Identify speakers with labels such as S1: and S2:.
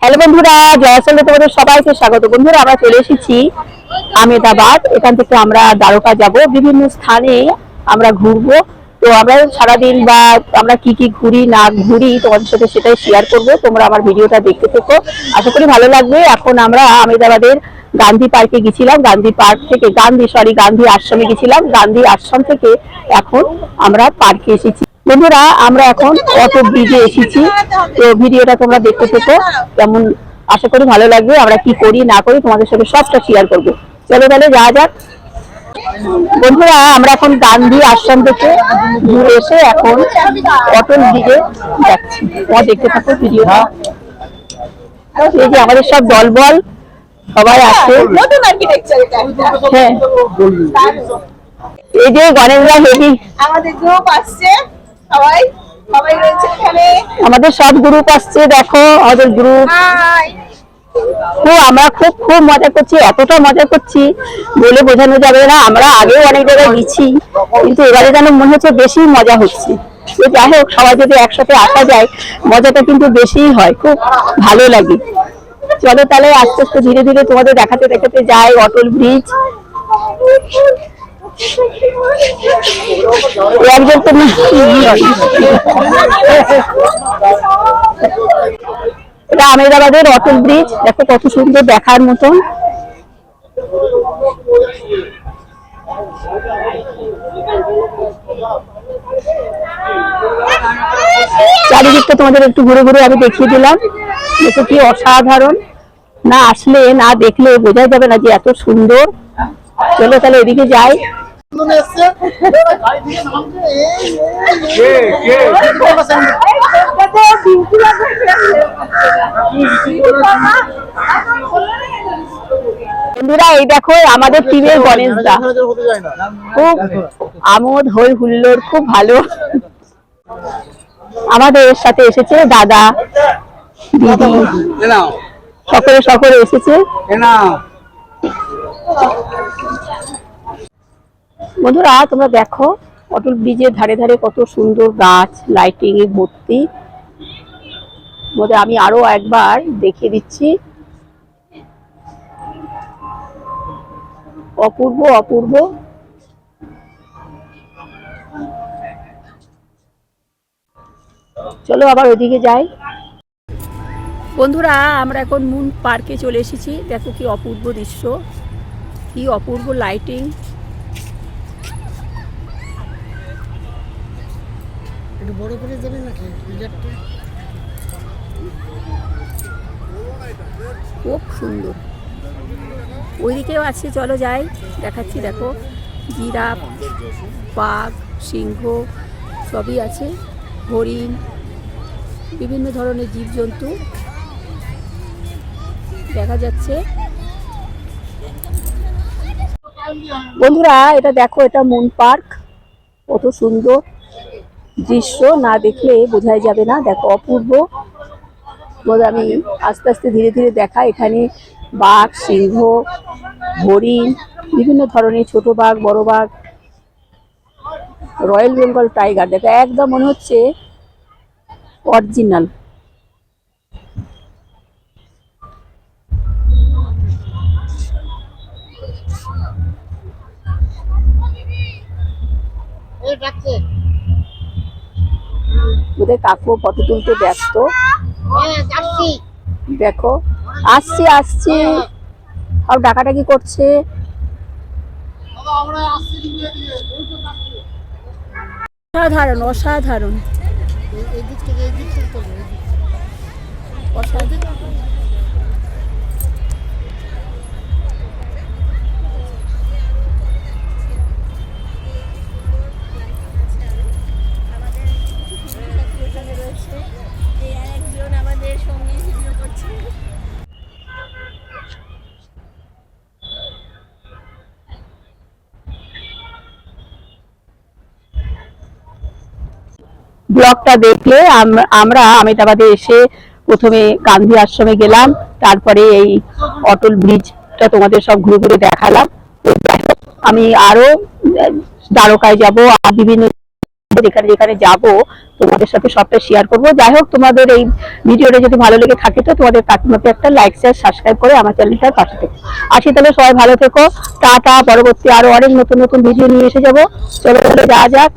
S1: Hello বন্ধুরা, জয়সলতে তোমাদের সবাইকে স্বাগত। বন্ধুরা, আমরা চলে এসেছি আহমেদাবাদ। এখান থেকে আমরা দ্বারকা যাব, বিভিন্ন স্থানে আমরা ঘুরবো। তো আমরা সারাদিন বা আমরা কি কি ঘুরি না ঘুরি তোমাদের সাথে সেটাই শেয়ার করব। তোমরা আমার ভিডিওটা দেখতে থেকো, আশা করি ভালো লাগবে। এখন আমরা আহমেদাবাদের গান্ধী পার্কে গেছিলাম, গান্ধী পার্ক থেকে গান্ধী আশ্রমে গেছিলাম, গান্ধী আশ্রম থেকে এখন আমরা পার্কে এসেছি। বন্ধুরা, আমরা এখন অটো ব্রিজে এসেছি। তো ভিডিওটা তোমরা দেখতে থেকো, কেমন আশা করি ভালো লাগবে। আমরা কি করি না করি তোমাদের সাথে সবটা শেয়ার করবো। চলো তাহলে যাওয়া যাক। বন্ধুরা, আমরা এখন গান্ধী আশ্রম থেকে ঘুরে এসে এখন অটোর দিকে যাচ্ছি। তোমরা দেখতে থাকো ভিডিওটা। এই যে আমাদের সব দলবল সবাই আছে। হ্যাঁ, এই যে গণেশদা হেভি
S2: আমাদের গ্রুপ আসছে, সবাই সবাই রয়েছে এখানে।
S1: আমাদের সব গ্রুপ আসছে, দেখো আমাদের গ্রুপ। তো আমরা খুব খুব মজা করছি, এতটা মজা করছি বলে বোঝানো যাবে না। আমরা আগেও অনেক জায়গায় গেছি, কিন্তু এবারে যেন মনে হচ্ছে বেশি মজা হচ্ছে। তো যাই হোক, সবাই যদি একসাথে আসা যায় মজাটা কিন্তু বেশিই হয়, খুব ভালো লাগে। চলো তাহলে আস্তে আস্তে ধীরে ধীরে তোমাদের দেখাতে দেখাতে যাই অটল ব্রিজ। একজন তো এটা আহমেদাবাদের অটল ব্রিজ, দেখো কত সুন্দর দেখার মতন। চারিদিকটা তোমাদের একটু ঘুরে ঘুরে আমি দেখিয়ে দিলাম। দেখো কি অসাধারণ, না আসলে না দেখলে বোঝা যাবে না যে এত সুন্দর। চলো তাহলে এদিকে যাই। বন্ধুরা, এই দেখো আমাদের টিমের গণেশদা, খুব আমোদ হই হুল্লোড়, খুব ভালো। আমাদের সাথে এসেছে দাদা দিদি, সকলে সকলে এসেছে। বন্ধুরা, তোমরা দেখো অটল ব্রিজের ধারে ধারে কত সুন্দর গাছ, লাইটিং এ ভর্তি। আমি আরো একবার দেখিয়ে দিচ্ছি, অপূর্ব অপূর্ব। চলো আবার ওইদিকে যাই। বন্ধুরা, আমরা এখন মুন পার্কে চলে এসেছি। দেখো কি অপূর্ব দৃশ্য, কি অপূর্ব লাইটিং।
S3: বড় করে যাবে নাকি?
S1: খুব সুন্দর, ওইদিকেও আছে, চলো যাই, দেখাচ্ছি। দেখো জিরাফ, বাঘ, সিংহ সবই আছে, হরিণ, বিভিন্ন ধরনের জীবজন্তু দেখা যাচ্ছে। বন্ধুরা, এটা দেখো, এটা মুন পার্ক, কত সুন্দর দৃশ্য, না দেখলে বোঝাই যাবে না। দেখো অপূর্ব। আমি আস্তে আস্তে ধীরে ধীরে দেখা। এখানে বাঘ, সিংহ, হরিণ, বিভিন্ন ধরনের ছোট বাঘ, বড় বাঘ, রয়্যাল বেঙ্গল টাইগার, দেখো একদম মনে হচ্ছে অরিজিনাল। ওদের কাকু ফটো তুলতে ব্যস্ত। দেখো আসছি আসছি, সব ডাকাডাকি করছে। অসাধারণ অসাধারণ অসাধারণ। ব্লগটা দেখলে আমরা আহমেদাবাদে এসে প্রথমে গান্ধী আশ্রমে গেলাম, তারপরে এই অটল ব্রিজটা তোমাদের সব ঘুরে ঘুরে দেখালাম। আমি আরো দ্বারকায় যাব, আর বিভিন্ন যেখানে যেখানে যাব তোমাদের সাথে সবটা শেয়ার করবো। যাই হোক, তোমাদের এই ভিডিওটা যদি ভালো লেগে থাকে তো তোমাদের কাকিমাকে একটা লাইক শেয়ার সাবস্ক্রাইব করে আমার চ্যানেলটার পাশে থেকো। আসি তাহলে, সবাই ভালো থেকো, টাটা। পরবর্তী আরো অনেক নতুন নতুন ভিডিও নিয়ে এসে যাবো। চলো চলো, যাওয়া যাক।